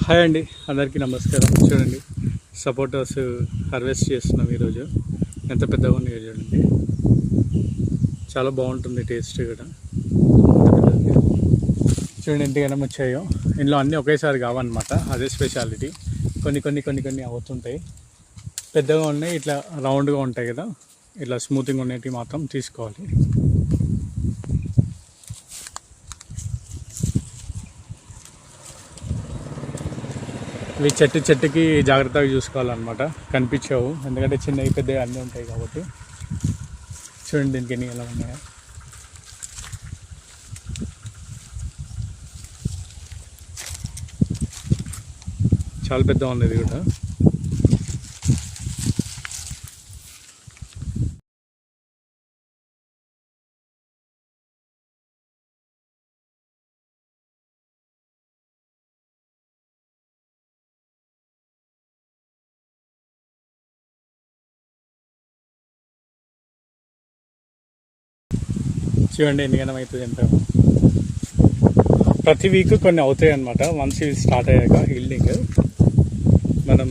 Hi అండి, అందరికీ నమస్కారం. చూడండి, సపోటాస్ హార్వెస్ట్ చేస్తున్నాం ఈరోజు. ఎంత పెద్దగా ఉన్నాయో చూడండి, చాలా బాగుంటుంది టేస్ట్ కూడా. చూడండి ఎంతగానో వచ్చాయో. ఇందులో అన్నీ ఒకేసారి కావన్నమాట, అదే స్పెషాలిటీ. కొన్ని అవుతుంటాయి, పెద్దగా ఉన్నాయి, ఇట్లా రౌండ్గా ఉంటాయి కదా, ఇట్లా స్మూతింగ్ ఉండేవి మాత్రం తీసుకోవాలి. ఇవి చెట్టుకి జాగ్రత్తగా చూసుకోవాలన్నమాట, కనిపించవు ఎందుకంటే చిన్నవి పెద్దవి అన్నీ ఉంటాయి కాబట్టి. చూడండి దీనికి ఎన్ని ఎలా ఉన్నాయో. చాలా పెద్ద ఉంది ఇది కూడా. చూడండి ఎన్ని గణం అవుతుంది ఎంత. ప్రతి వీక్ కొన్ని అవుతాయి అన్నమాట. వన్స్ ఇవి స్టార్ట్ అయ్యాక హీల్డింగ్ మనం